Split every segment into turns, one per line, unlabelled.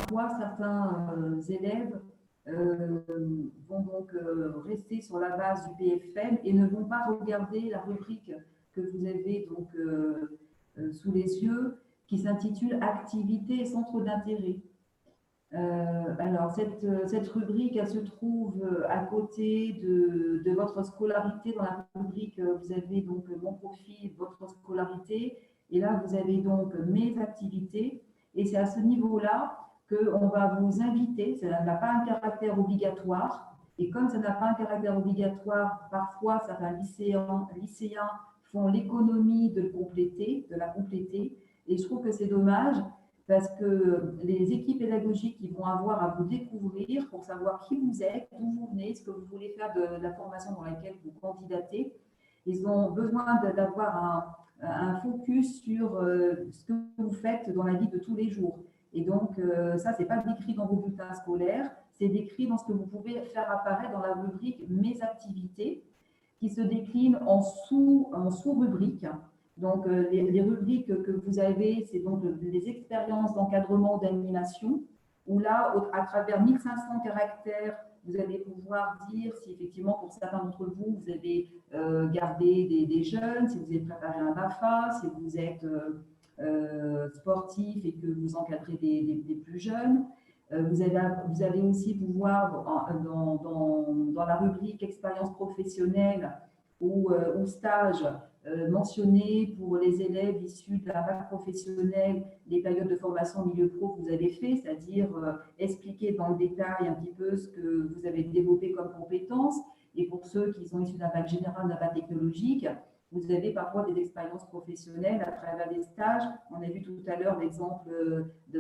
parfois, certains élèves vont donc rester sur la base du PFM et ne vont pas regarder la rubrique que vous avez donc sous les yeux, qui s'intitule Activités et centres d'intérêt. Alors, cette rubrique, elle se trouve à côté de votre scolarité. Dans la rubrique, vous avez donc mon profil, votre scolarité, et là, vous avez donc mes activités, et c'est à ce niveau-là qu'on va vous inviter. Ça n'a pas un caractère obligatoire, et comme ça n'a pas un caractère obligatoire, parfois certains lycéens font l'économie de la compléter, et je trouve que c'est dommage parce que les équipes pédagogiques qui vont avoir à vous découvrir pour savoir qui vous êtes, d'où vous venez, ce que vous voulez faire de la formation dans laquelle vous candidatez, ils ont besoin d'avoir un focus sur ce que vous faites dans la vie de tous les jours. Et donc, ça, ce n'est pas décrit dans vos bulletins scolaires, c'est décrit dans ce que vous pouvez faire apparaître dans la rubrique « Mes activités », qui se décline en sous-rubriques. Donc, les rubriques que vous avez, c'est donc les expériences d'encadrement d'animation, où là, à travers 1500 caractères, vous allez pouvoir dire si effectivement, pour certains d'entre vous, vous avez gardé des jeunes, si vous avez préparé un BAFA, si vous êtes sportif et que vous encadrez des plus jeunes. Vous allez aussi pouvoir, dans la rubrique expérience professionnelle ou stage, mentionner pour les élèves issus de la bac professionnelle les périodes de formation au milieu pro que vous avez fait, c'est-à-dire expliquer dans le détail un petit peu ce que vous avez développé comme compétences. Et pour ceux qui sont issus d'un bac général, d'un bac technologique, vous avez parfois des expériences professionnelles à travers des stages. On a vu tout à l'heure l'exemple du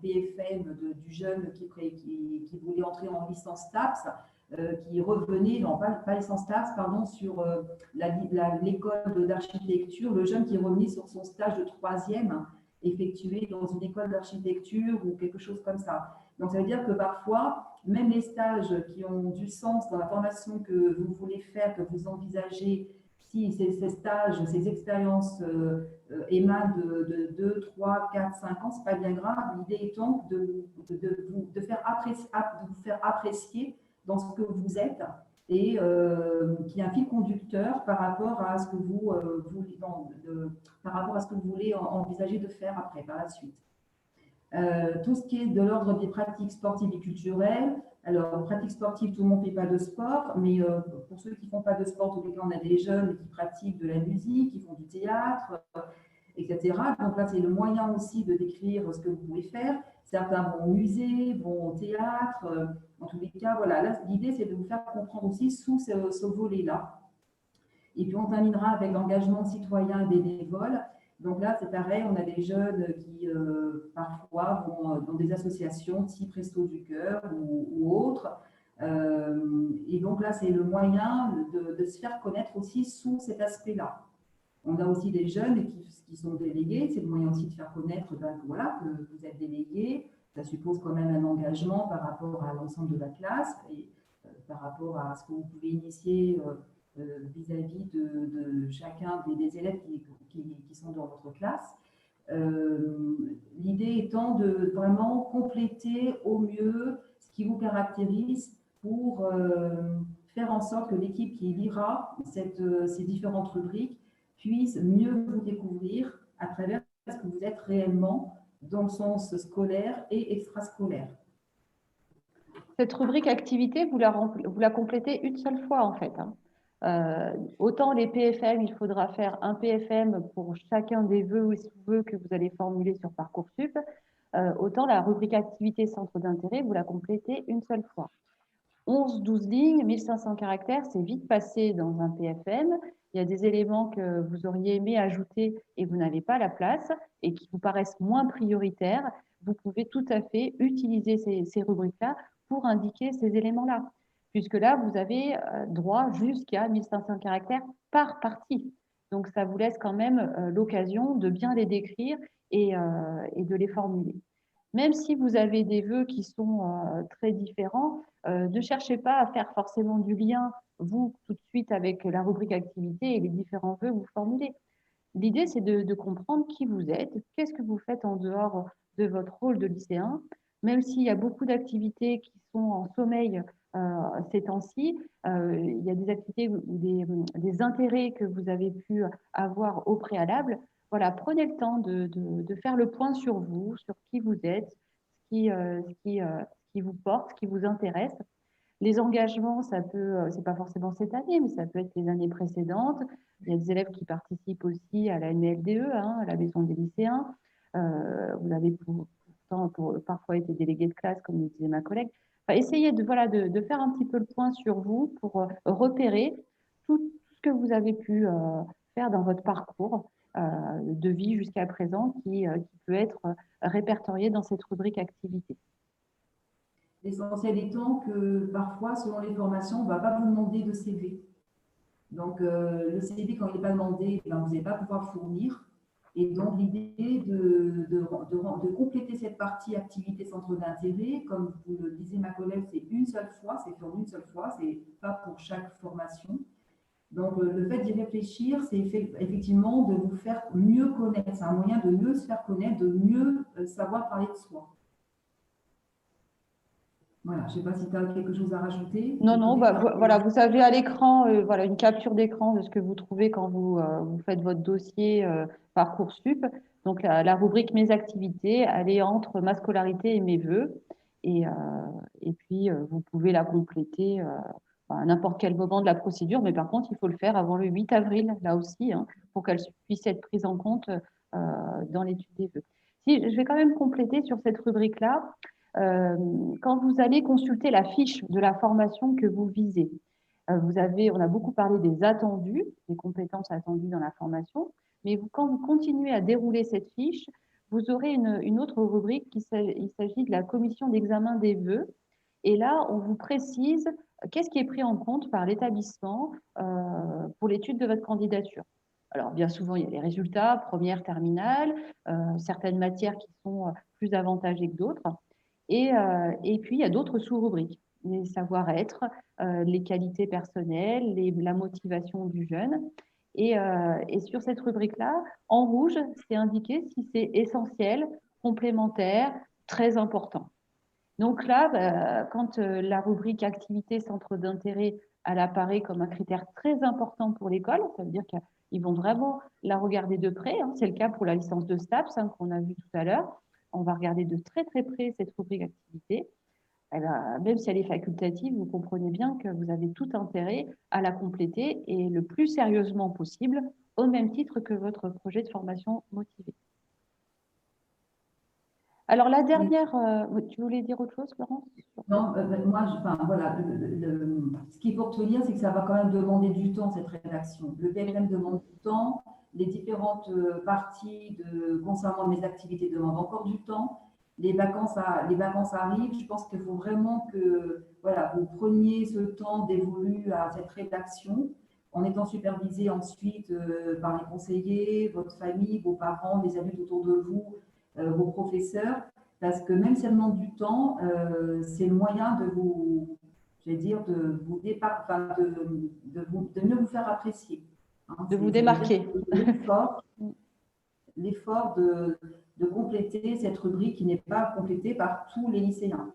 PFM, du jeune qui voulait entrer en licence TAPS, qui revenait, non pas licence TAPS, pardon, sur l'école d'architecture, le jeune qui revenait sur son stage de troisième effectué dans une école d'architecture ou quelque chose comme ça. Donc, ça veut dire que parfois, même les stages qui ont du sens dans la formation que vous voulez faire, que vous envisagez, si ces stages, ces expériences émanent de 2, 3, 4, 5 ans, ce n'est pas bien grave. L'idée étant de vous faire apprécier dans ce que vous êtes et qui est un fil conducteur par rapport à ce que par rapport à ce que vous voulez envisager de faire après, par la suite. Tout ce qui est de l'ordre des pratiques sportives et culturelles. Alors, pratiques sportives, tout le monde ne fait pas de sport, mais pour ceux qui ne font pas de sport, tous les cas, on a des jeunes qui pratiquent de la musique, qui font du théâtre, etc. Donc là, c'est le moyen aussi de décrire ce que vous pouvez faire. Certains vont au musée, vont au théâtre. En tous les cas, voilà. L'idée, c'est de vous faire comprendre aussi sous ce volet-là. Et puis, on terminera avec l'engagement citoyen et bénévole. Donc là, c'est pareil, on a des jeunes qui parfois vont dans des associations type Resto du Cœur ou autres. Et donc là, c'est le moyen de se faire connaître aussi sous cet aspect-là. On a aussi des jeunes qui sont délégués. C'est le moyen aussi de faire connaître que vous êtes délégué. Ça suppose quand même un engagement par rapport à l'ensemble de la classe et par rapport à ce que vous pouvez initier vis-à-vis de chacun des élèves qui sont dans votre classe. L'idée étant de vraiment compléter au mieux ce qui vous caractérise pour faire en sorte que l'équipe qui lira ces différentes rubriques puisse mieux vous découvrir à travers ce que vous êtes réellement dans le sens scolaire et extrascolaire.
Cette rubrique activité, vous la complétez une seule fois en fait. Autant les PFM, il faudra faire un PFM pour chacun des vœux ou sous-vœux que vous allez formuler sur Parcoursup. Autant la rubrique activité centre d'intérêt, vous la complétez une seule fois. 11-12 lignes, 1500 caractères, c'est vite passé dans un PFM. Il y a des éléments que vous auriez aimé ajouter et vous n'avez pas la place et qui vous paraissent moins prioritaires. Vous pouvez tout à fait utiliser ces rubriques-là pour indiquer ces éléments-là, puisque là, vous avez droit jusqu'à 1500 caractères par partie. Donc, ça vous laisse quand même l'occasion de bien les décrire et de les formuler. Même si vous avez des vœux qui sont très différents, ne cherchez pas à faire forcément du lien, vous, tout de suite, avec la rubrique activité et les différents vœux que vous formulez. L'idée, c'est de comprendre qui vous êtes, qu'est-ce que vous faites en dehors de votre rôle de lycéen, même s'il y a beaucoup d'activités qui sont en sommeil ces temps-ci, il y a des activités ou des intérêts que vous avez pu avoir au préalable. Voilà, prenez le temps de faire le point sur vous, sur qui vous êtes, ce qui vous porte, ce qui vous intéresse. Les engagements, c'est pas forcément cette année, mais ça peut être les années précédentes. Il y a des élèves qui participent aussi à la MLDE, à la maison des lycéens. Vous avez parfois été délégué de classe, comme le disait ma collègue. Enfin, essayez de faire un petit peu le point sur vous pour repérer tout ce que vous avez pu faire dans votre parcours de vie jusqu'à présent qui peut être répertorié dans cette rubrique activité.
L'essentiel étant que parfois, selon les formations, on ne va pas vous demander de CV. Donc, le CV, quand il n'est pas demandé, vous n'allez pas pouvoir fournir. Et donc, l'idée de compléter cette partie activité centre d'intérêt, comme vous le disait ma collègue, c'est une seule fois, c'est fait en une seule fois, ce n'est pas pour chaque formation. Donc, le fait d'y réfléchir, c'est effectivement de vous faire mieux connaître. C'est un moyen de mieux se faire connaître, de mieux savoir parler de soi. Voilà, je ne sais pas si tu as quelque chose à rajouter.
Non, voilà, vous avez à l'écran une capture d'écran de ce que vous trouvez quand vous faites votre dossier Parcoursup. Donc, la rubrique Mes activités, elle est entre ma scolarité et mes vœux. Et puis, vous pouvez la compléter à n'importe quel moment de la procédure. Mais par contre, il faut le faire avant le 8 avril, là aussi, pour qu'elle puisse être prise en compte dans l'étude des vœux. Si, je vais quand même compléter sur cette rubrique-là. Quand vous allez consulter la fiche de la formation que vous visez, on a beaucoup parlé des attendus, des compétences attendues dans la formation, mais quand vous continuez à dérouler cette fiche, vous aurez une autre rubrique il s'agit de la commission d'examen des vœux. Et là, on vous précise qu'est-ce qui est pris en compte par l'établissement pour l'étude de votre candidature. Alors, bien souvent, il y a les résultats, première, terminale, certaines matières qui sont plus avantagées que d'autres. Et puis, il y a d'autres sous-rubriques, les savoir-être, les qualités personnelles, la motivation du jeune. Et sur cette rubrique-là, en rouge, c'est indiqué si c'est essentiel, complémentaire, très important. Donc là, quand la rubrique activité centre d'intérêt, elle apparaît comme un critère très important pour l'école, ça veut dire qu'ils vont vraiment la regarder de près. C'est le cas pour la licence de STAPS qu'on a vu tout à l'heure. On va regarder de très très près cette rubrique activité. Même si elle est facultative, vous comprenez bien que vous avez tout intérêt à la compléter et le plus sérieusement possible, au même titre que votre projet de formation motivé. Alors la dernière, tu voulais dire autre chose, Florence?
Non, moi, voilà, ce qu'il faut retenir, c'est que ça va quand même demander du temps, cette rédaction. Le PFM demande du temps, les différentes parties concernant mes activités demandent encore du temps. Les vacances arrivent. Je pense qu'il faut vraiment que vous preniez ce temps dévolu à cette rédaction, en étant supervisé ensuite par les conseillers, votre famille, vos parents, les adultes autour de vous, vos professeurs. Parce que même si elle demande du temps, c'est le moyen de mieux vous faire apprécier.
De vous démarquer.
L'effort de compléter cette rubrique qui n'est pas complétée par tous les lycéens.